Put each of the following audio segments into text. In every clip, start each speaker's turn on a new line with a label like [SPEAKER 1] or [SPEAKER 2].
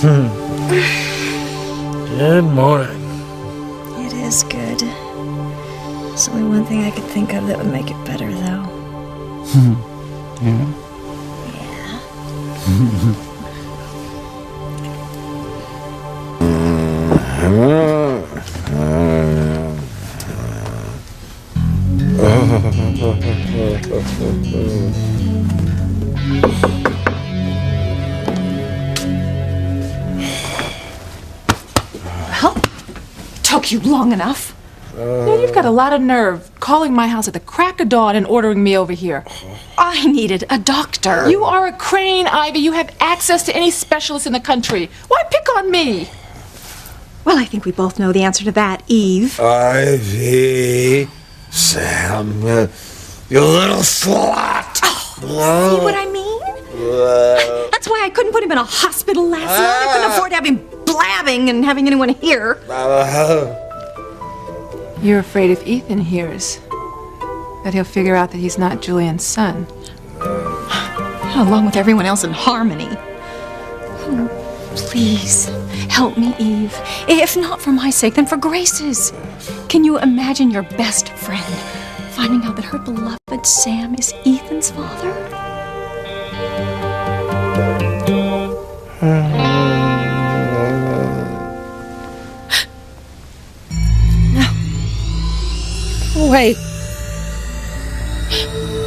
[SPEAKER 1] Good morning.
[SPEAKER 2] It is good. There's only one thing I could think of that would make it better, though.
[SPEAKER 3] Yeah?
[SPEAKER 4] Well, took you long enough.
[SPEAKER 5] Now you've got a lot of nerve calling my house at the crack of dawn and ordering me over here.
[SPEAKER 4] I needed a doctor.
[SPEAKER 5] You are a crane, Ivy. You have access to any specialist in the country. Why pick on me?
[SPEAKER 4] Well, I think we both know the answer to that, Eve.
[SPEAKER 1] Ivy, Sam, you little slut.
[SPEAKER 4] See what I mean? That's why I couldn't put him in a hospital last night. I couldn't afford to have him blabbing and having anyone hear.
[SPEAKER 5] You're afraid if Ethan hears that he'll figure out that he's not Julian's son.
[SPEAKER 4] Along with everyone else in Harmony. Please, help me, Eve. If not for my sake, then for Grace's. Can you imagine your best friend finding out that her beloved Sam is Ethan's father?
[SPEAKER 5] Wait.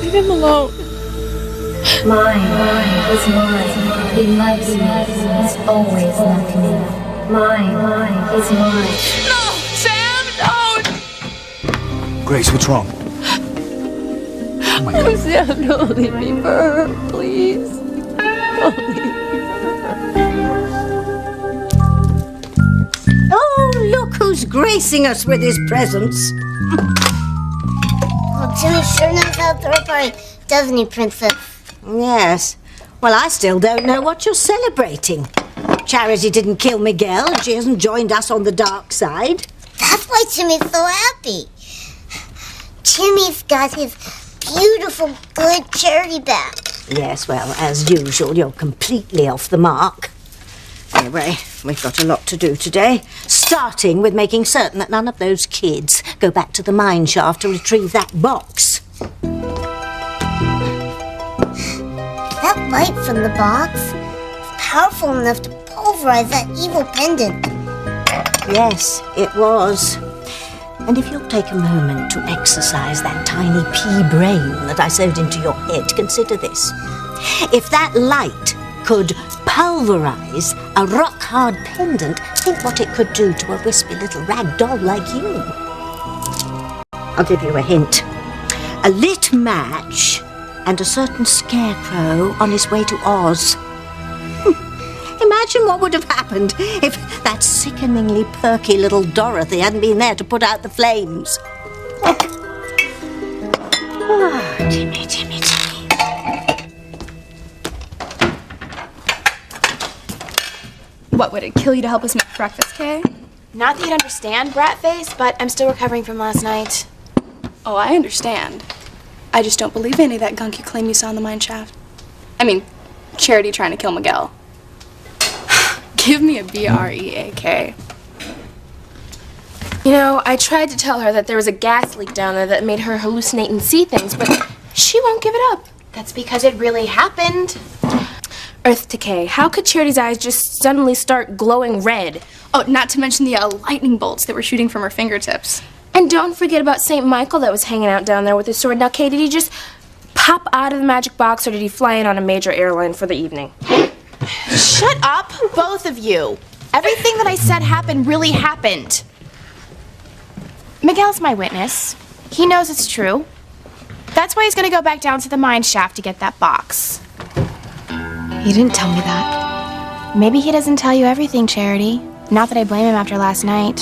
[SPEAKER 5] Leave him alone.
[SPEAKER 6] Mine is mine. He loves me. He's always loved me. Mine is mine.
[SPEAKER 5] No, Sam, don't!
[SPEAKER 3] Grace, what's wrong? Oh my God.
[SPEAKER 5] Sam, don't leave me for her, please. Don't leave me
[SPEAKER 7] Oh, look who's gracing us with his presents.
[SPEAKER 8] Well, Jimmy sure knows how to throw a party, doesn't he, Princess?
[SPEAKER 7] Yes. Well, I still don't know what you're celebrating. Charity didn't kill Miguel, and she hasn't joined us on the dark side.
[SPEAKER 8] That's why Jimmy's so happy. Jimmy's got his beautiful, good charity back.
[SPEAKER 7] Yes, well, as usual, you're completely off the mark. Anyway, we've got a lot to do today, starting with making certain that none of those kids go back to the mine shaft to retrieve that box.
[SPEAKER 8] That light from the box is powerful enough to pulverize that evil pendant.
[SPEAKER 7] Yes, it was. And if you'll take a moment to exercise that tiny pea brain that I sewed into your head, consider this. If that light could pulverize a rock-hard pendant, think what it could do to a wispy little rag doll like you. I'll give you a hint. A lit match and a certain scarecrow on his way to Oz. Imagine what would have happened if that sickeningly perky little Dorothy hadn't been there to put out the flames. Oh, Jimmy, Jimmy, Jimmy.
[SPEAKER 9] What, would it kill you to help us make breakfast, Kay?
[SPEAKER 10] Not that you'd understand, brat face, but I'm still recovering from last night.
[SPEAKER 9] Oh, I understand. I just don't believe any of that gunk you claim you saw in the mine shaft. I mean, Charity trying to kill Miguel. Give me a B-R-E-A-K.
[SPEAKER 10] You know, I tried to tell her that there was a gas leak down there that made her hallucinate and see things, but she won't give it up. That's because it really happened. Earth decay. How could Charity's eyes just suddenly start glowing red?
[SPEAKER 9] Oh, not to mention the lightning bolts that were shooting from her fingertips.
[SPEAKER 10] And don't forget about St. Michael that was hanging out down there with his sword. Now, Kay, did he just pop out of the magic box, or did he fly in on a major airline for the evening? Shut up, both of you. Everything that I said happened really happened. Miguel's my witness. He knows it's true. That's why he's gonna go back down to the mine shaft to get that box.
[SPEAKER 9] You didn't tell me that.
[SPEAKER 10] Maybe he doesn't tell you everything, Charity. Not that I blame him after last night.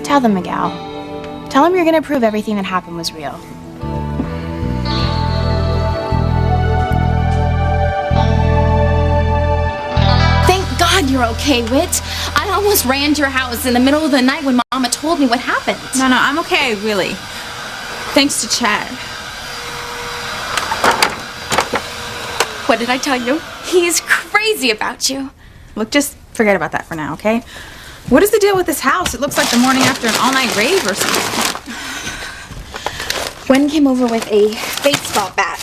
[SPEAKER 10] Tell them, Miguel. Tell him you're gonna prove everything that happened was real.
[SPEAKER 11] Thank God you're okay, Wit. I almost ran to your house in the middle of the night when Mama told me what happened.
[SPEAKER 9] No, I'm okay, really. Thanks to Chad. What did I tell you?
[SPEAKER 11] He's crazy about you.
[SPEAKER 9] Look, just
[SPEAKER 12] forget about that for now, okay? What is the deal with this house? It looks like the morning after an all-night rave or something.
[SPEAKER 11] Gwen came over with a baseball bat.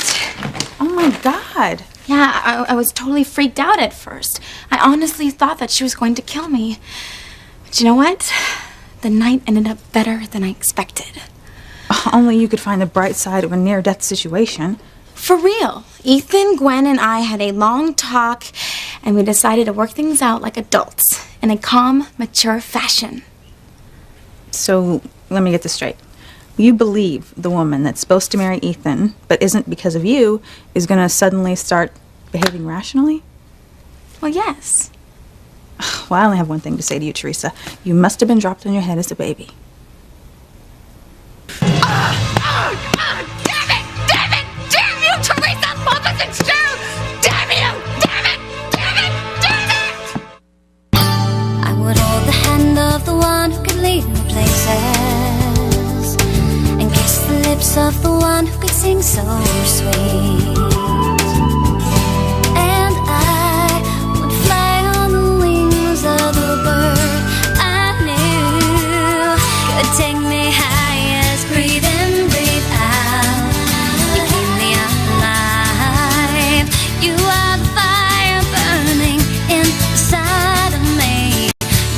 [SPEAKER 12] Oh my God.
[SPEAKER 11] Yeah, I was totally freaked out at first. I honestly thought that she was going to kill me. But you know what? The night ended up better than I expected.
[SPEAKER 12] Only you could find the bright side of a near-death situation.
[SPEAKER 11] For real. Ethan, Gwen, and I had a long talk, and we decided to work things out like adults, in a calm, mature fashion.
[SPEAKER 12] So, let me get this straight. You believe the woman that's supposed to marry Ethan, but isn't because of you, is going to suddenly start behaving rationally?
[SPEAKER 11] Well, yes.
[SPEAKER 12] Well, I only have one thing to say to you, Teresa. You must have been dropped on your head as a baby.
[SPEAKER 11] Damn you, Teresa! Lopez, it's true! Damn you! Damn it! Damn it! Damn it!
[SPEAKER 6] I would hold the hand of the one who could lead me places, and kiss the lips of the one who could sing so sweet. And I would fly on the wings of the bird I knew could take me highest. Breathe in, breathe out. You keep me alive. You are the fire burning inside of me.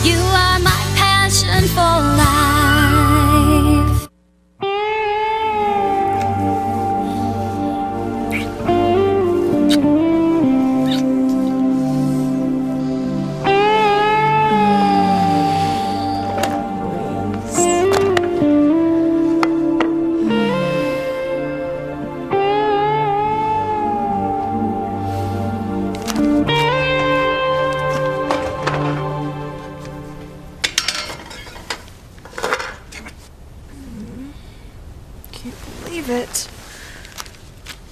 [SPEAKER 6] You are my passion for life.
[SPEAKER 2] Can't believe it.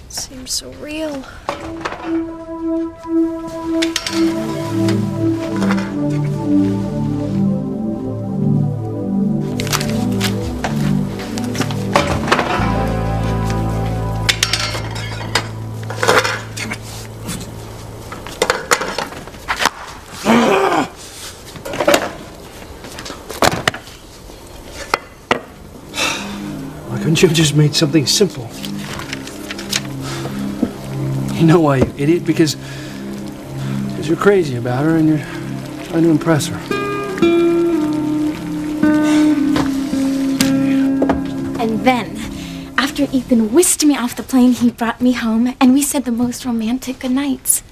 [SPEAKER 2] Seems so real.
[SPEAKER 3] Why couldn't you have just made something simple? You know why, you idiot? Because you're crazy about her and you're trying to impress her.
[SPEAKER 11] And then, after Ethan whisked me off the plane, he brought me home, and we said the most romantic goodnights.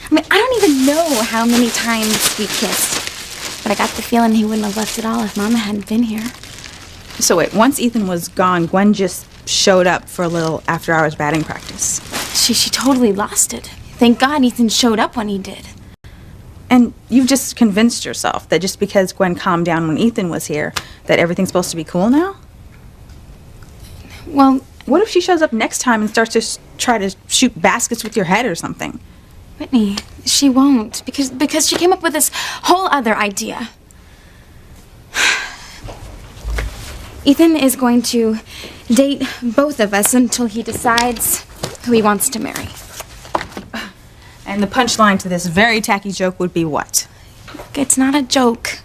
[SPEAKER 11] I mean, I don't even know how many times we kissed, but I got the feeling he wouldn't have left at all if Mama hadn't been here.
[SPEAKER 12] So wait, once Ethan was gone, Gwen just showed up for a little after-hours batting practice.
[SPEAKER 11] She totally lost it. Thank God Ethan showed up when he did.
[SPEAKER 12] And you've just convinced yourself that just because Gwen calmed down when Ethan was here, that everything's supposed to be cool now?
[SPEAKER 11] Well,
[SPEAKER 12] what if she shows up next time and starts to try to shoot baskets with your head or something?
[SPEAKER 11] Whitney, she won't, because she came up with this whole other idea. Ethan is going to date both of us until he decides who he wants to marry.
[SPEAKER 12] And the punchline to this very tacky joke would be what?
[SPEAKER 11] It's not a joke.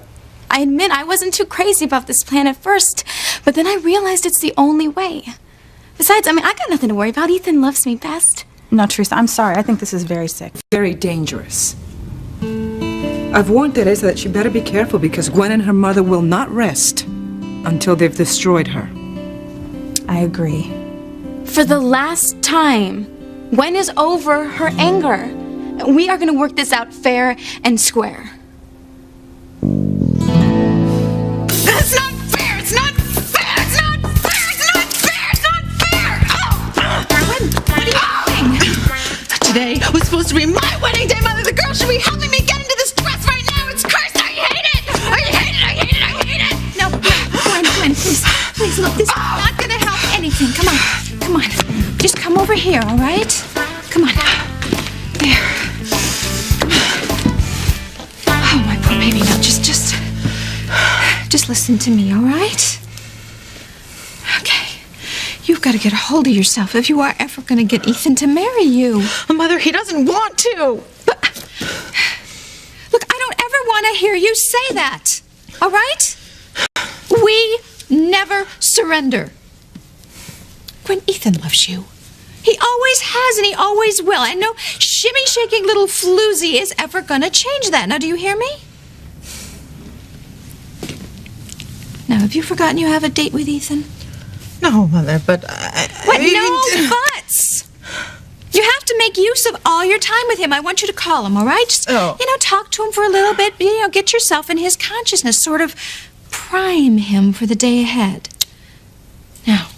[SPEAKER 11] I admit I wasn't too crazy about this plan at first, but then I realized it's the only way. Besides, I mean, I got nothing to worry about. Ethan loves me best.
[SPEAKER 12] No, Teresa, I'm sorry. I think this is very sick.
[SPEAKER 13] Very dangerous. I've warned Teresa that she better be careful because Gwen and her mother will not rest until they've destroyed her.
[SPEAKER 12] I agree.
[SPEAKER 11] For the last time, Gwen is over her anger. We are going to work this out fair and square. That's not fair! It's not fair! It's not fair! It's not fair! It's not fair! Gwen, what are you doing?
[SPEAKER 14] Today was supposed to be my wedding day, Mother. The girl should be helping me get into this dress right now. It's cursed. I hate it! I hate it! I hate it! I hate it!
[SPEAKER 11] No, Gwen, please, look, this is not going to help anything. Come on. Just come over here, all right? Come on. There. Oh, my poor baby. Now, just listen to me, all right?
[SPEAKER 14] Okay. You've got to get a hold of yourself if you are ever going to get Ethan to marry you.
[SPEAKER 2] Mother, he doesn't want to.
[SPEAKER 14] Look, I don't ever
[SPEAKER 15] want to hear you say that. All right? We never surrender. When Ethan loves you, he always has and he always will. And no shimmy-shaking little floozy is ever going to change that. Now, do you hear me? Now, have you forgotten you have a date with Ethan?
[SPEAKER 14] No, Mother, but
[SPEAKER 15] What? No buts! You have to make use of all your time with him. I want you to call him, all right? Just, talk to him for a little bit. Get yourself in his consciousness. Sort of prime him for the day ahead. Now,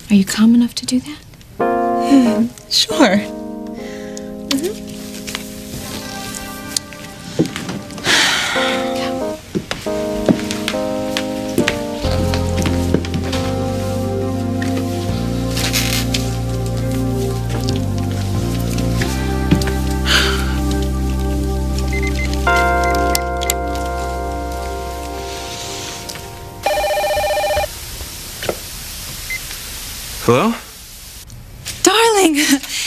[SPEAKER 15] are you calm enough to do that?
[SPEAKER 14] Sure.
[SPEAKER 3] Hello?
[SPEAKER 14] Darling,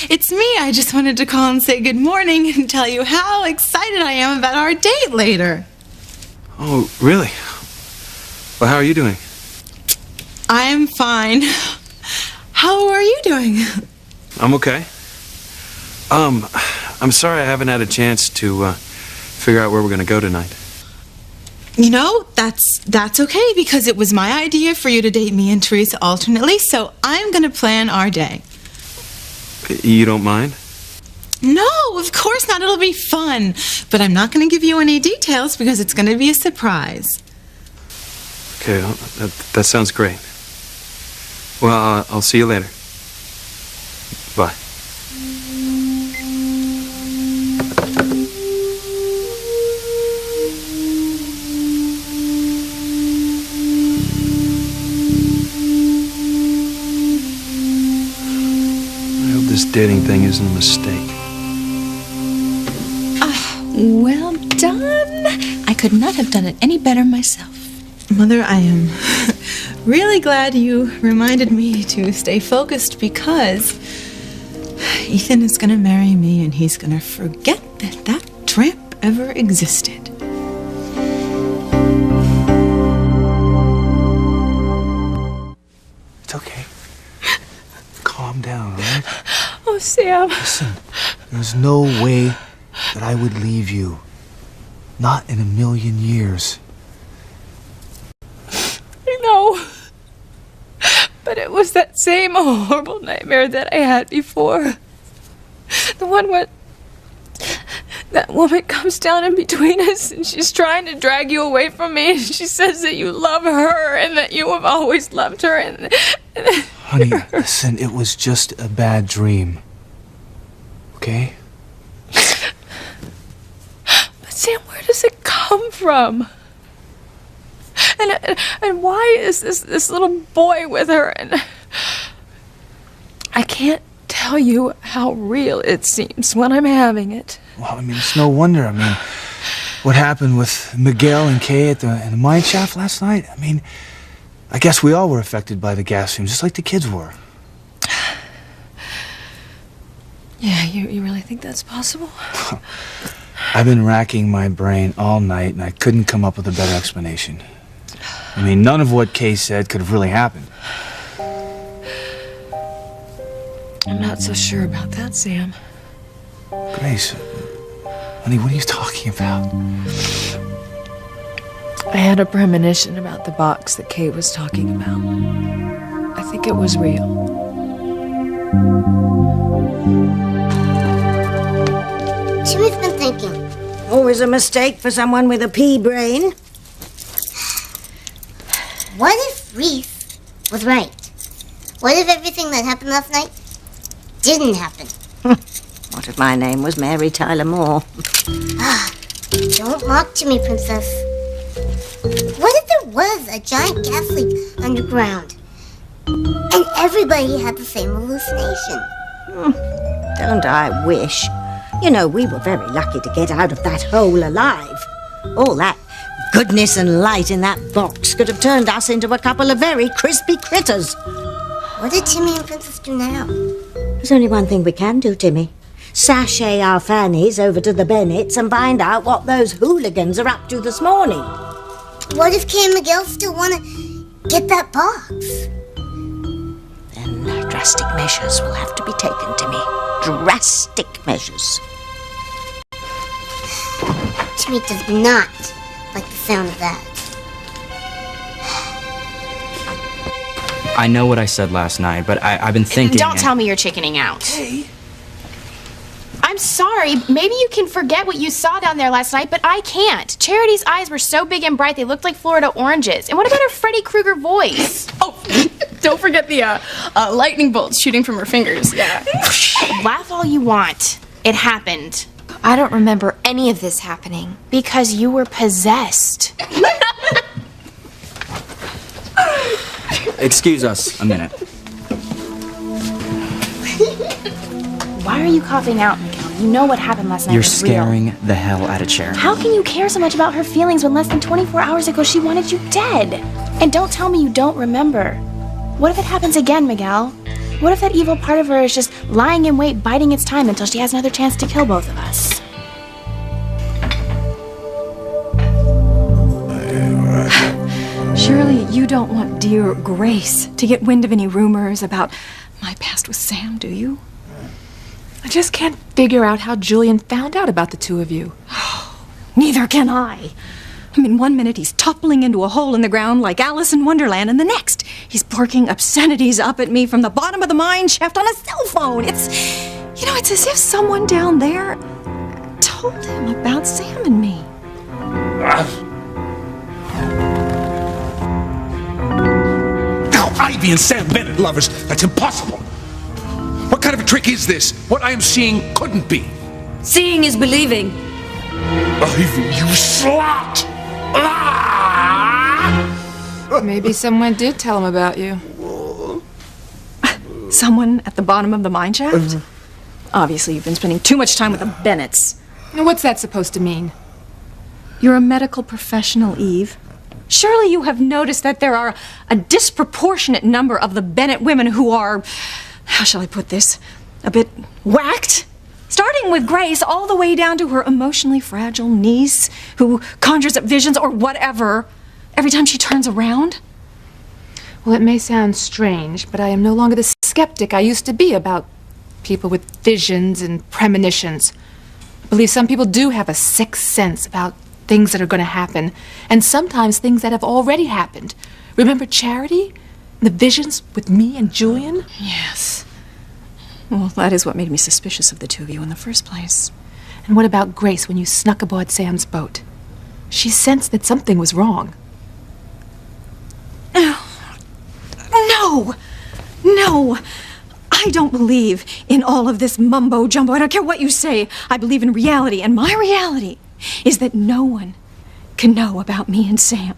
[SPEAKER 14] it's me. I just wanted to call and say good morning and tell you how excited I am about our date later.
[SPEAKER 3] Oh, really? Well, how are you doing?
[SPEAKER 14] I'm fine. How are you doing?
[SPEAKER 3] I'm okay. I'm sorry I haven't had a chance to figure out where we're gonna go tonight.
[SPEAKER 14] You know, that's okay because it was my idea for you to date me and Teresa alternately, so I'm gonna plan our day.
[SPEAKER 3] You don't mind?
[SPEAKER 14] No, of course not. It'll be fun. But I'm not gonna give you any details because it's gonna be a surprise.
[SPEAKER 3] Okay, well, that sounds great. Well, I'll see you later. Bye. This dating thing isn't a mistake.
[SPEAKER 15] Well done. I could not have done it any better myself.
[SPEAKER 14] Mother, I am really glad you reminded me to stay focused because Ethan is going to marry me and he's going to forget that tramp ever existed.
[SPEAKER 1] It's okay. Calm down, all right?
[SPEAKER 15] Oh, Sam.
[SPEAKER 1] Listen, there's no way that I would leave you. Not in a million years.
[SPEAKER 16] I know. But it was that same horrible nightmare that I had before. The one where that woman comes down in between us and she's trying to drag you away from me and she says that you love her and that you have always loved her and
[SPEAKER 1] Honey, listen, it was just a bad dream. Okay?
[SPEAKER 16] But Sam, where does it come from? And why is this little boy with her? And I can't tell you how real it seems when I'm having it.
[SPEAKER 1] Well, I mean, it's no wonder. I mean, what happened with Miguel and Kay in the mine shaft last night? I mean, I guess we all were affected by the gas fumes, just like the kids were.
[SPEAKER 16] Yeah, you really think that's possible?
[SPEAKER 1] I've been racking my brain all night, and I couldn't come up with a better explanation. I mean, none of what Kay said could have really happened.
[SPEAKER 16] I'm not so sure about that, Sam.
[SPEAKER 1] Grace, honey, what are you talking about?
[SPEAKER 16] I had a premonition about the box that Kay was talking about. I think it was real.
[SPEAKER 8] Timmy's been thinking.
[SPEAKER 7] Always a mistake for someone with a pea brain.
[SPEAKER 8] What if Reese was right? What if everything that happened last night didn't happen?
[SPEAKER 7] What if my name was Mary Tyler Moore?
[SPEAKER 8] Don't mock Timmy, Princess. What if there was a giant gas leak underground? And everybody had the same hallucination?
[SPEAKER 7] Don't I wish? You know, we were very lucky to get out of that hole alive. All that goodness and light in that box could have turned us into a couple of very crispy critters.
[SPEAKER 8] What did Timmy and Princess do now?
[SPEAKER 7] There's only one thing we can do, Timmy. sashay our fannies over to the Bennets and find out what those hooligans are up to this morning.
[SPEAKER 8] What if Kay and Miguel still want to get that box?
[SPEAKER 7] Then drastic measures will have to be taken, Timmy. Drastic measures.
[SPEAKER 8] Timmy does not like the sound of that.
[SPEAKER 17] I know what I said last night, but I've been thinking...
[SPEAKER 10] Don't tell me you're chickening out. I'm sorry. Maybe you can forget what you saw down there last night, but I can't. Charity's eyes were so big and bright, they looked like Florida oranges. And what about her Freddy Krueger voice?
[SPEAKER 9] Oh, don't forget the lightning bolts shooting from her fingers. Yeah.
[SPEAKER 10] Laugh all you want. It happened.
[SPEAKER 11] I don't remember any of this happening.
[SPEAKER 10] Because you were possessed.
[SPEAKER 17] Excuse us a minute.
[SPEAKER 10] Why are you coughing out, Miguel? You know what happened last night
[SPEAKER 17] You're
[SPEAKER 10] was real.
[SPEAKER 17] scaring the hell out of Charity.
[SPEAKER 10] How can you care so much about her feelings when less than 24 hours ago she wanted you dead? And don't tell me you don't remember. What if it happens again, Miguel? What if that evil part of her is just lying in wait, biding its time until she has another chance to kill both of us?
[SPEAKER 4] Surely you don't want dear Grace to get wind of any rumors about my past with Sam, do you?
[SPEAKER 5] I just can't figure out how Julian found out about the two of you.
[SPEAKER 4] Neither can I. I mean, one minute he's toppling into a hole in the ground like Alice in Wonderland, and the next he's barking obscenities up at me from the bottom of the mine shaft on a cell phone. It's as if someone down there told him about Sam and me.
[SPEAKER 18] Now, Ivy and Sam Bennett lovers, that's impossible. What kind of a trick is this? What I am seeing couldn't be.
[SPEAKER 19] Seeing is believing.
[SPEAKER 18] Ivy, you slut!
[SPEAKER 5] Maybe someone did tell him about you.
[SPEAKER 4] Someone at the bottom of the mine shaft? Obviously, you've been spending too much time with the Bennets.
[SPEAKER 5] What's that supposed to mean?
[SPEAKER 4] You're a medical professional, Eve. Surely you have noticed that there are a disproportionate number of the Bennett women who are, how shall I put this, a bit whacked? Starting with Grace all the way down to her emotionally fragile niece who conjures up visions or whatever every time she turns around.
[SPEAKER 5] Well, it may sound strange, but I am no longer the skeptic I used to be about people with visions and premonitions. I believe some people do have a sixth sense about things that are going to happen, and sometimes things that have already happened. Remember Charity? The visions with me and Julian?
[SPEAKER 4] Yes. Well, that is what made me suspicious of the two of you in the first place.
[SPEAKER 5] And what about Grace when you snuck aboard Sam's boat? She sensed that something was wrong.
[SPEAKER 4] No! I don't believe in all of this mumbo-jumbo. I don't care what you say. I believe in reality, and my reality is that no one can know about me and Sam.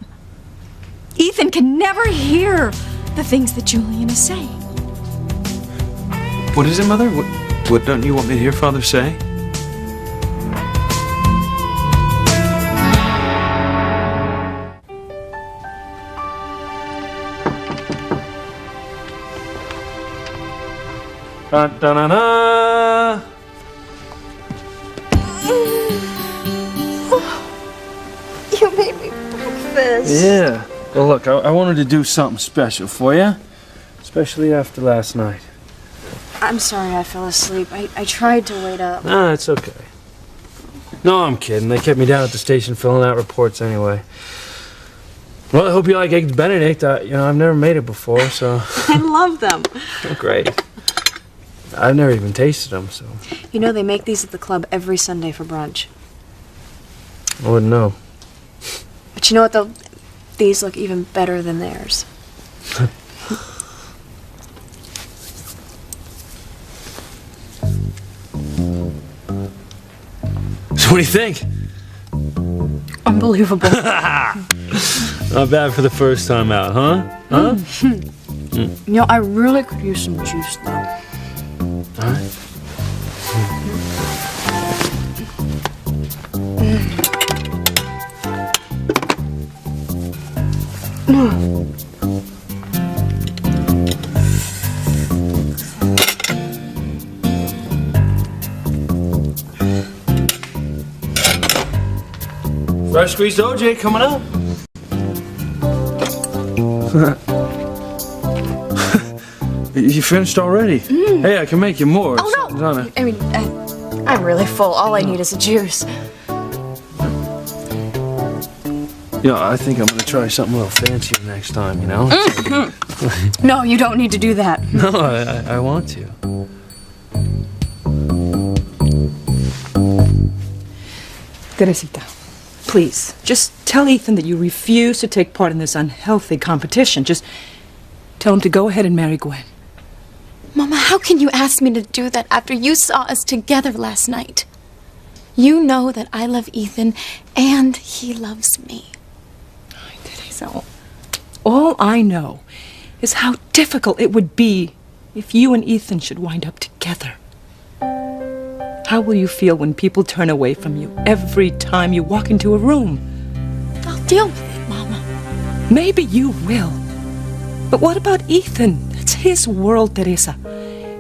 [SPEAKER 4] Ethan can never hear the things that Julian is saying.
[SPEAKER 3] What is it, Mother? What don't you want me to hear Father say? Da-da-da-da.
[SPEAKER 2] You made me breakfast.
[SPEAKER 20] Yeah. Well, look, I wanted to do something special for you, especially after last night.
[SPEAKER 2] I'm sorry I fell asleep. I tried to wait up.
[SPEAKER 20] Nah, it's okay. No, I'm kidding. They kept me down at the station filling out reports anyway. Well, I hope you like Eggs Benedict. I've never made it before, so...
[SPEAKER 2] I love them.
[SPEAKER 20] Oh, great. I've never even tasted them, so...
[SPEAKER 2] You know they make these at the club every Sunday for brunch.
[SPEAKER 20] I wouldn't know.
[SPEAKER 2] But you know what, though? These look even better than theirs.
[SPEAKER 20] So what do you think?
[SPEAKER 2] Unbelievable.
[SPEAKER 20] Not bad for the first time out, huh? Huh?
[SPEAKER 2] You know, I really could use some juice, though.
[SPEAKER 20] All right. Fresh squeezed OJ coming up. You finished already? Hey, I can make you more.
[SPEAKER 10] Oh, no!
[SPEAKER 20] Donna.
[SPEAKER 10] I mean, I'm really full. All I need is a juice.
[SPEAKER 20] Yeah, I think I'm gonna try something a little fancier next time, you know?
[SPEAKER 10] No, you don't need to do that.
[SPEAKER 20] No, I want to.
[SPEAKER 13] Teresita, please, just tell Ethan that you refuse to take part in this unhealthy competition. Just tell him to go ahead and marry Gwen.
[SPEAKER 10] Mama, how can you ask me to do that after you saw us together last night? You know that I love Ethan and he loves me.
[SPEAKER 13] So, all I know is how difficult it would be if you and Ethan should wind up together. How will you feel when people turn away from you every time you walk into a room?
[SPEAKER 10] I'll deal with it, Mama.
[SPEAKER 13] Maybe you will. But what about Ethan? It's his world, Teresa.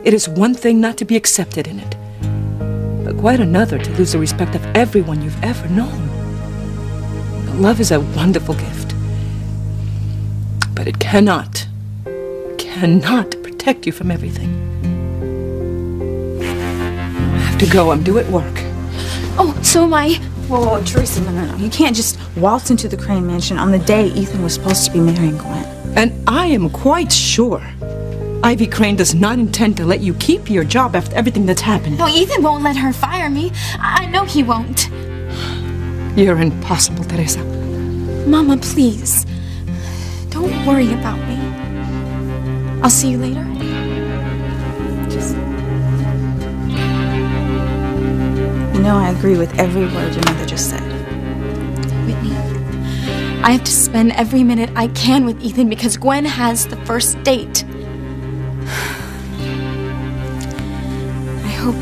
[SPEAKER 13] It is one thing not to be accepted in it, but quite another to lose the respect of everyone you've ever known. But love is a wonderful gift. But it cannot protect you from everything. I have to go. I'm due at work.
[SPEAKER 10] Oh, so am I.
[SPEAKER 12] Whoa, Teresa, no. You can't just waltz into the Crane Mansion on the day Ethan was supposed to be marrying Gwen.
[SPEAKER 13] And I am quite sure Ivy Crane does not intend to let you keep your job after everything that's happened.
[SPEAKER 11] No, Ethan won't let her fire me. I know he won't.
[SPEAKER 13] You're impossible, Teresa.
[SPEAKER 10] Mama, please. Don't worry about me. I'll see you later.
[SPEAKER 12] You know, I agree with every word your mother just said.
[SPEAKER 10] Whitney, I have to spend every minute I can with Ethan because Gwen has the first date. I hope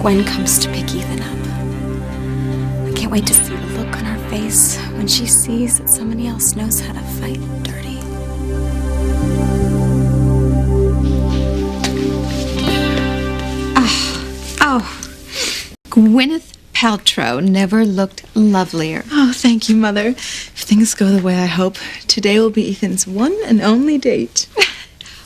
[SPEAKER 10] Gwen comes to pick Ethan up. I can't wait to see the look on her face when she sees that somebody else knows how to fight dirty.
[SPEAKER 15] Oh, Gwyneth Paltrow never looked lovelier.
[SPEAKER 14] Oh, thank you, Mother. If things go the way I hope, today will be Ethan's one and only date.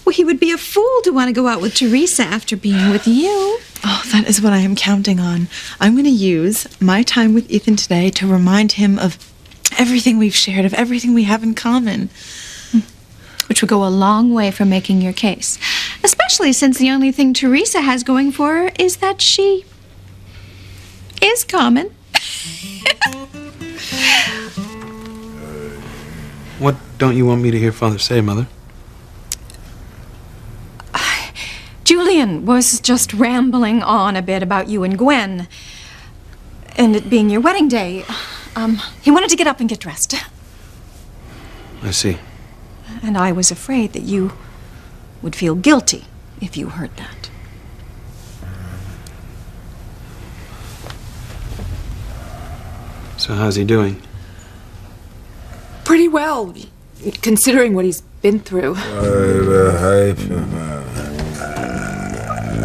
[SPEAKER 15] Well, he would be a fool to want to go out with Teresa after being with you.
[SPEAKER 14] Oh, that is what I am counting on. I'm going to use my time with Ethan today to remind him of everything we've shared, of everything we have in common.
[SPEAKER 15] Which would go a long way for making your case. Especially since the only thing Teresa has going for her is that she is common.
[SPEAKER 3] What don't you want me to hear Father say, Mother?
[SPEAKER 4] Julian was just rambling on a bit about you and Gwen. And it being your wedding day. He wanted to get up and get dressed.
[SPEAKER 3] I see.
[SPEAKER 4] And I was afraid that you would feel guilty if you heard that.
[SPEAKER 3] So how's he doing?
[SPEAKER 5] Pretty well, considering what he's been through.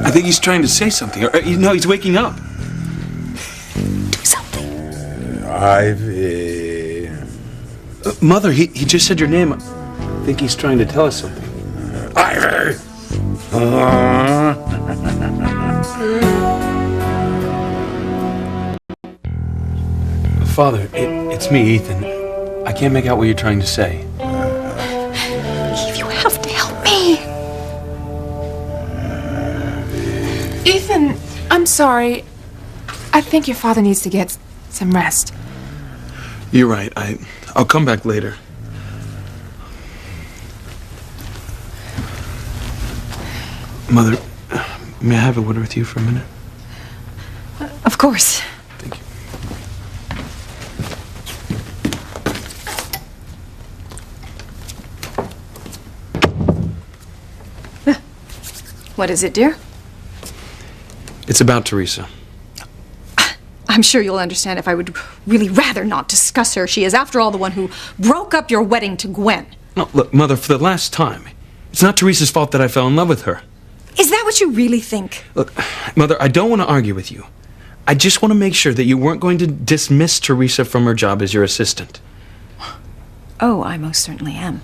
[SPEAKER 3] I think he's trying to say something. Or, no, he's waking up.
[SPEAKER 10] Do something.
[SPEAKER 18] Ivy.
[SPEAKER 3] Mother, he just said your name. I think he's trying to tell us something.
[SPEAKER 18] Ivy!
[SPEAKER 3] Father, it's me, Ethan. I can't make out what you're trying to say.
[SPEAKER 10] Eve, you have to help me.
[SPEAKER 5] Ethan, I'm sorry. I think your father needs to get some rest.
[SPEAKER 3] You're right. I'll come back later. Mother, may I have a word with you for a minute?
[SPEAKER 4] Of course.
[SPEAKER 3] Thank you.
[SPEAKER 4] What is it, dear?
[SPEAKER 3] It's about Teresa.
[SPEAKER 4] I'm sure you'll understand if I would really rather not discuss her. She is, after all, the one who broke up your wedding to Gwen.
[SPEAKER 3] No, look, Mother, for the last time, it's not Teresa's fault that I fell in love with her.
[SPEAKER 4] Is that what you really think?
[SPEAKER 3] Look, Mother, I don't want to argue with you. I just want to make sure that you weren't going to dismiss Teresa from her job as your assistant.
[SPEAKER 4] Oh, I most certainly am.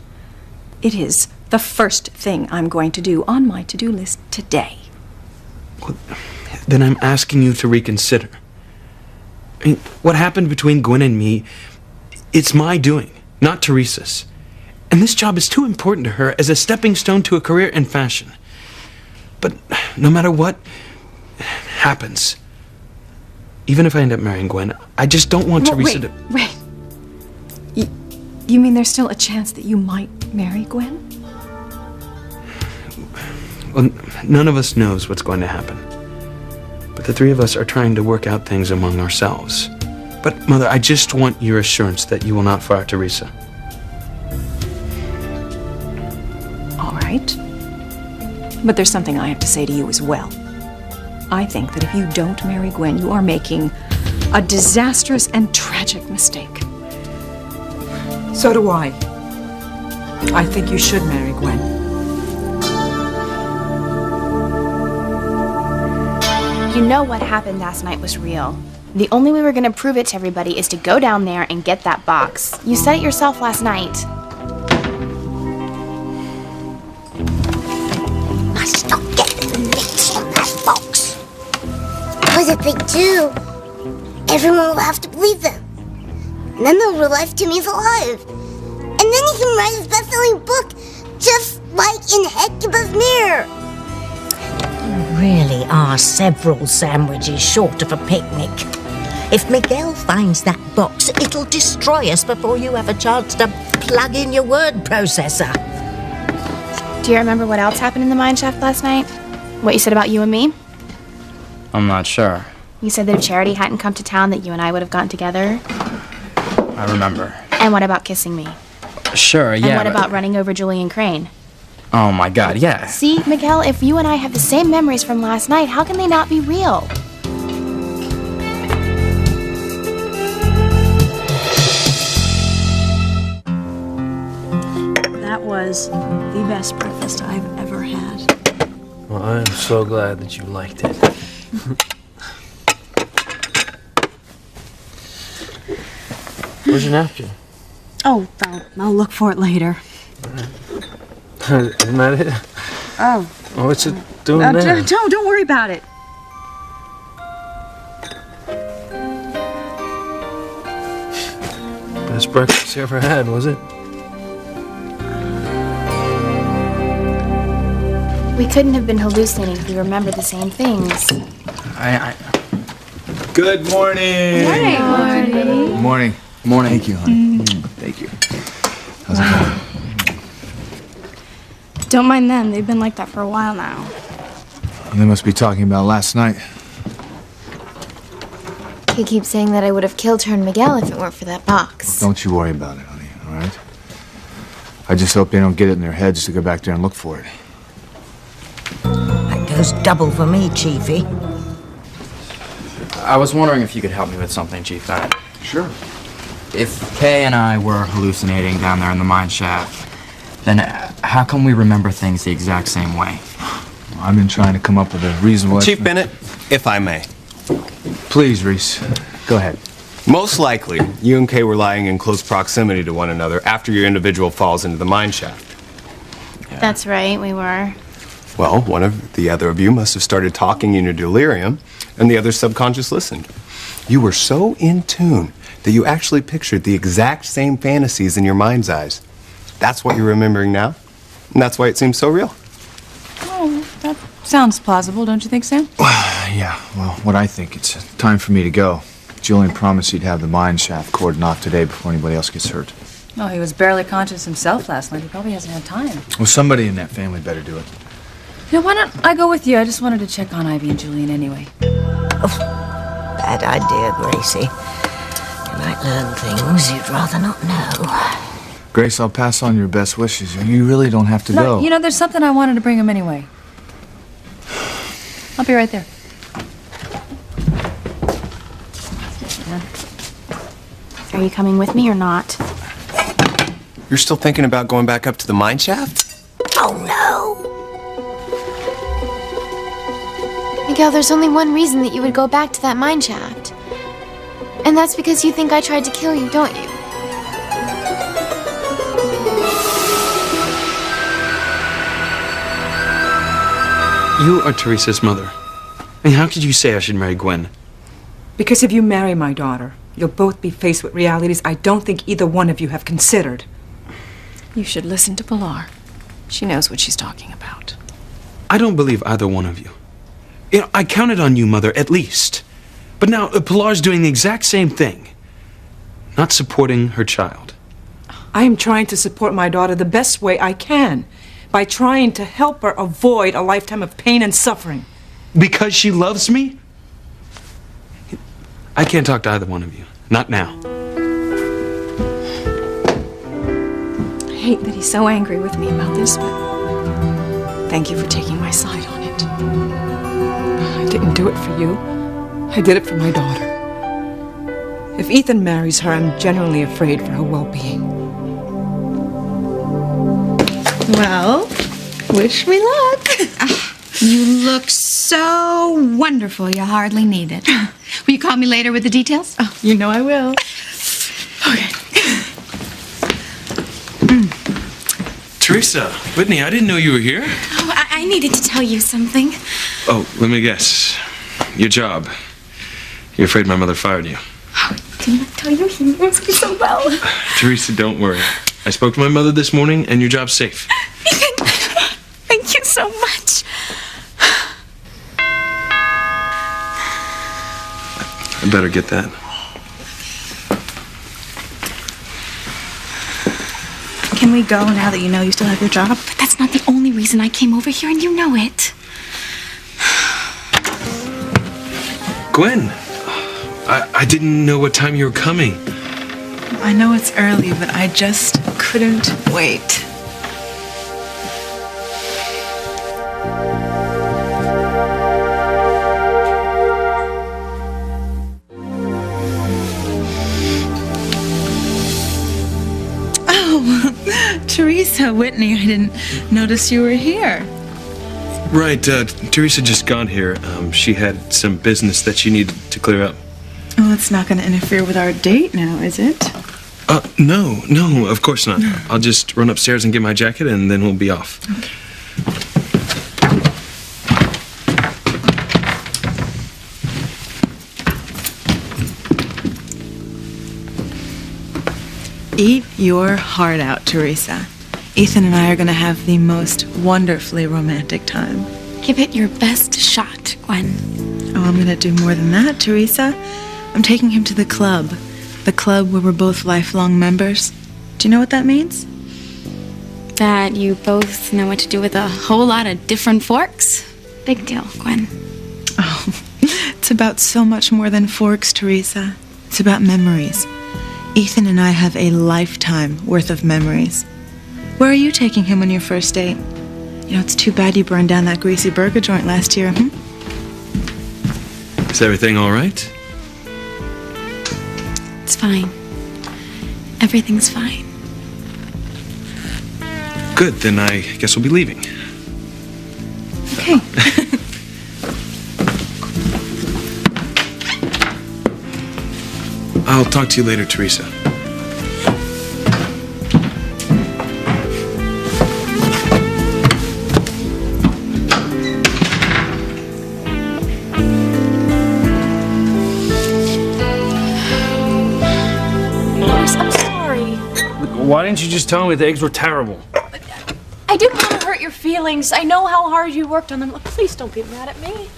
[SPEAKER 4] It is the first thing I'm going to do on my to-do list today.
[SPEAKER 3] Then I'm asking you to reconsider. I mean, what happened between Gwen and me, it's my doing, not Teresa's. And this job is too important to her as a stepping stone to a career in fashion. But no matter what happens, even if I end up marrying Gwen, I just don't want Teresa to...
[SPEAKER 4] Wait. You mean there's still a chance that you might marry Gwen?
[SPEAKER 3] Well, none of us knows what's going to happen. But the three of us are trying to work out things among ourselves. But, Mother, I just want your assurance that you will not fire Teresa.
[SPEAKER 4] All right. But there's something I have to say to you as well. I think that if you don't marry Gwen, you are making a disastrous and tragic mistake.
[SPEAKER 21] So do I. I think you should marry Gwen.
[SPEAKER 10] You know what happened last night was real. The only way we're gonna prove it to everybody is to go down there and get that box. You said it yourself last night.
[SPEAKER 8] Must not get the mitts on that box. What if they do? Everyone will have to believe them. And then they'll realize Timmy's alive. And then he can write his best-selling book, just like in Hecuba's Mirror.
[SPEAKER 7] You really are several sandwiches short of a picnic. If Miguel finds that box, it'll destroy us before you have a chance to plug in your word processor.
[SPEAKER 10] Do you remember what else happened in the mine shaft last night? What you said about you and me?
[SPEAKER 17] I'm not sure.
[SPEAKER 10] You said that if Charity hadn't come to town that you and I would have gotten together.
[SPEAKER 17] I remember.
[SPEAKER 10] And what about kissing me?
[SPEAKER 17] Sure, yeah.
[SPEAKER 10] And what
[SPEAKER 17] but-
[SPEAKER 10] about running over Julian Crane?
[SPEAKER 17] Oh my god, yeah.
[SPEAKER 10] See, Miguel, if you and I have the same memories from last night, how can they not be real?
[SPEAKER 2] That was the best breakfast I've ever had.
[SPEAKER 20] Well, I'm so glad that you liked it. Where's your napkin?
[SPEAKER 2] Oh, I'll look for it later.
[SPEAKER 20] Isn't that it?
[SPEAKER 2] Oh.
[SPEAKER 20] Oh, what's it doing there?
[SPEAKER 2] Don't worry about it.
[SPEAKER 20] Best breakfast you ever had, was it?
[SPEAKER 10] We couldn't have been hallucinating if we remembered the same things.
[SPEAKER 1] Good morning.
[SPEAKER 10] Morning.
[SPEAKER 1] Morning. Morning. Thank you, honey. Thank you. How's it going?
[SPEAKER 9] Don't mind them. They've been like that for a while now.
[SPEAKER 1] They must be talking about last night.
[SPEAKER 11] He keeps saying that I would have killed her and Miguel if it weren't for that box.
[SPEAKER 1] Don't you worry about it, honey, all right? I just hope they don't get it in their heads to go back there and look for it.
[SPEAKER 7] That goes double for me, Chiefy.
[SPEAKER 17] I was wondering if you could help me with something, Chief.
[SPEAKER 1] Sure.
[SPEAKER 17] If Kay and I were hallucinating down there in the mine shaft, then how come we remember things the exact same way?
[SPEAKER 1] I've been trying to come up with a reasonable...
[SPEAKER 22] Chief Bennett, if I may.
[SPEAKER 1] Please, Reese. Go ahead.
[SPEAKER 22] Most likely, you and Kay were lying in close proximity to one another after your individual falls into the mine shaft.
[SPEAKER 10] That's right, we were.
[SPEAKER 22] Well, one of the other of you must have started talking in your delirium, and the other's subconscious listened. You were so in tune that you actually pictured the exact same fantasies in your mind's eyes. That's what you're remembering now, and that's why it seems so real.
[SPEAKER 23] Oh, that sounds plausible, don't you think, Sam?
[SPEAKER 1] Yeah, well, what I think, it's time for me to go. Julian promised he'd have the mine shaft cordoned off today before anybody else gets hurt.
[SPEAKER 23] Oh, he was barely conscious himself last night. He probably hasn't had time.
[SPEAKER 1] Well, somebody in that family better do it.
[SPEAKER 23] You know, why don't I go with you? I just wanted to check on Ivy and Julian anyway.
[SPEAKER 7] Bad idea, Gracie. You might learn things you'd rather not know.
[SPEAKER 1] Grace, I'll pass on your best wishes. You really don't have to go.
[SPEAKER 23] You know, there's something I wanted to bring him anyway. I'll be right there.
[SPEAKER 10] Are you coming with me or not?
[SPEAKER 22] You're still thinking about going back up to the mine shaft?
[SPEAKER 7] Oh, no.
[SPEAKER 10] Miguel, there's only one reason that you would go back to that mine shaft. And that's because you think I tried to kill you, don't you?
[SPEAKER 3] You are Teresa's mother. I mean, how could you say I should marry Gwen?
[SPEAKER 21] Because if you marry my daughter, you'll both be faced with realities I don't think either one of you have considered.
[SPEAKER 4] You should listen to Pilar. She knows what she's talking about.
[SPEAKER 3] I don't believe either one of you. You know, I counted on you, Mother, at least. But now Pilar's doing the exact same thing. Not supporting her child.
[SPEAKER 21] I am trying to support my daughter the best way I can by trying to help her avoid a lifetime of pain and suffering.
[SPEAKER 3] Because she loves me? I can't talk to either one of you. Not now.
[SPEAKER 4] I hate that he's so angry with me about this, but thank you for taking my side on it.
[SPEAKER 21] I didn't do it for you. I did it for my daughter. If Ethan marries her, I'm genuinely afraid for her well-being.
[SPEAKER 14] Well, wish me luck.
[SPEAKER 15] You look so wonderful, you hardly need it. Will you call me later with the details?
[SPEAKER 14] Oh, you know I will.
[SPEAKER 3] Teresa, Whitney, I didn't know you were here.
[SPEAKER 11] Oh, I needed to tell you something.
[SPEAKER 3] Oh, let me guess. Your job. You're afraid my mother fired you.
[SPEAKER 11] Didn't I tell you he knows me so well?
[SPEAKER 3] Teresa, don't worry. I spoke to my mother this morning, and your job's safe.
[SPEAKER 11] Thank you so much.
[SPEAKER 3] I better get that.
[SPEAKER 12] Can we go now that you know you still have your job?
[SPEAKER 11] But that's not the only reason I came over here, and you know it.
[SPEAKER 3] Gwen, I didn't know what time you were coming.
[SPEAKER 14] I know it's early, but I just couldn't wait. Oh, Teresa, Whitney, I didn't notice you were here.
[SPEAKER 3] Right, Teresa just got here. She had some business that she needed to clear up.
[SPEAKER 14] Well, it's not going to interfere with our date now, is it?
[SPEAKER 3] No, of course not. I'll just run upstairs and get my jacket, and then we'll be off.
[SPEAKER 14] Okay. Eat your heart out, Teresa. Ethan and I are going to have the most wonderfully romantic time.
[SPEAKER 11] Give it your best shot, Gwen.
[SPEAKER 14] Oh, I'm going to do more than that, Teresa. I'm taking him to the club where we're both lifelong members. Do you know what that means?
[SPEAKER 11] That you both know what to do with a whole lot of different forks? Big deal, Gwen.
[SPEAKER 14] Oh, it's about so much more than forks, Teresa. It's about memories. Ethan and I have a lifetime worth of memories. Where are you taking him on your first date? You know, it's too bad you burned down that greasy burger joint last year,
[SPEAKER 3] Is everything all right?
[SPEAKER 11] It's fine. Everything's fine.
[SPEAKER 3] Good, then I guess we'll be leaving.
[SPEAKER 14] Okay.
[SPEAKER 3] I'll talk to you later, Teresa.
[SPEAKER 4] I'm sorry.
[SPEAKER 20] Why didn't you just tell me the eggs were terrible?
[SPEAKER 4] I didn't want to hurt your feelings. I know how hard you worked on them. Please don't be mad at me.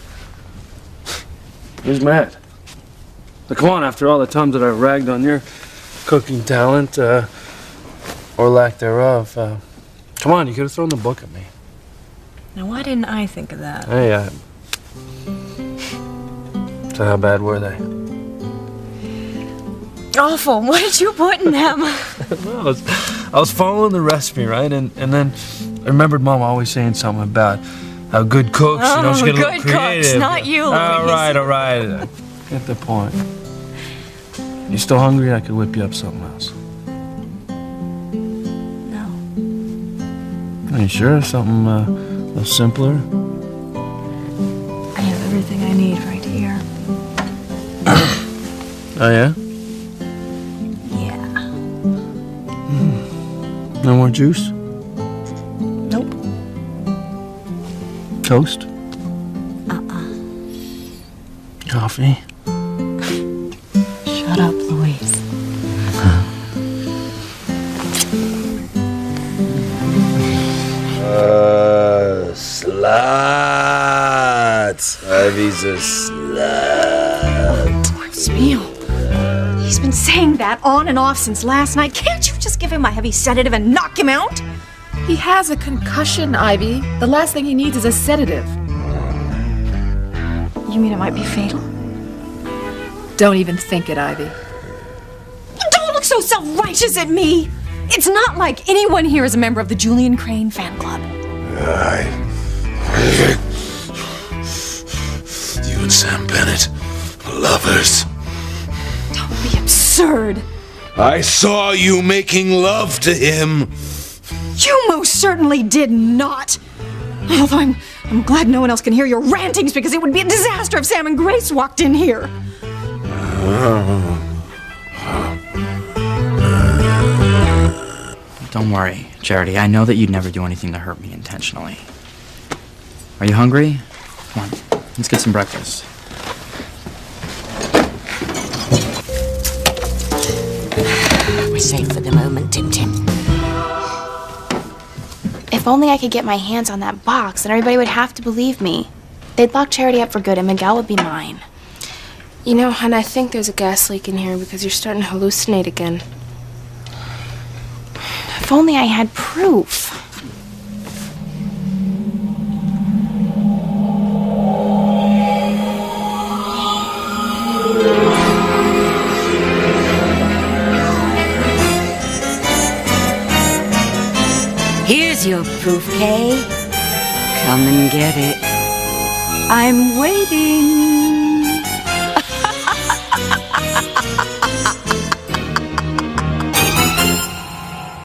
[SPEAKER 20] Who's mad? But come on, after all the times that I ragged on your cooking talent, or lack thereof, come on, you could have thrown the book at me.
[SPEAKER 12] Now, why didn't I think of that?
[SPEAKER 20] Hey, so how bad were they?
[SPEAKER 4] Awful. What did you put in them?
[SPEAKER 20] Well, I was following the recipe, right? And then I remembered Mom always saying something about how good cooks, you know, she get a little
[SPEAKER 4] good
[SPEAKER 20] creative.
[SPEAKER 4] cooks, not you, Louise.
[SPEAKER 20] All right. Get the point. You still hungry? I could whip you up something else.
[SPEAKER 4] No.
[SPEAKER 20] Are you sure? Something a little simpler?
[SPEAKER 4] I have everything
[SPEAKER 2] I need right here.
[SPEAKER 20] Oh, yeah?
[SPEAKER 2] Yeah.
[SPEAKER 20] No more juice?
[SPEAKER 2] Nope.
[SPEAKER 20] Toast? Coffee?
[SPEAKER 2] Shut up, Louise.
[SPEAKER 6] Slut. Ivy's a slut.
[SPEAKER 4] Smeel. He's been saying that on and off since last night. Can't you just give him a heavy sedative and knock him out?
[SPEAKER 5] He has a concussion, Ivy. The last thing he needs is a sedative.
[SPEAKER 2] You mean it might be fatal?
[SPEAKER 5] Don't even think it, Ivy.
[SPEAKER 4] Don't look so self-righteous at me! It's not like anyone here is a member of the Julian Crane fan club.
[SPEAKER 18] You and Sam Bennett, lovers.
[SPEAKER 4] Don't be absurd.
[SPEAKER 18] I saw you making love to him.
[SPEAKER 4] You most certainly did not. Although I'm glad no one else can hear your rantings because it would be a disaster if Sam and Grace walked in here.
[SPEAKER 17] Don't worry, Charity. I know that you'd never do anything to hurt me intentionally. Are you hungry? Come on, let's get some breakfast.
[SPEAKER 7] We're safe for the moment, Tim Tim.
[SPEAKER 10] If only I could get my hands on that box, then everybody would have to believe me. They'd lock Charity up for good and Miguel would be mine. You know, hon, I think there's a gas leak in here because you're starting to hallucinate again. If only I had proof.
[SPEAKER 7] Here's your proof, Kay. Come and get it. I'm waiting.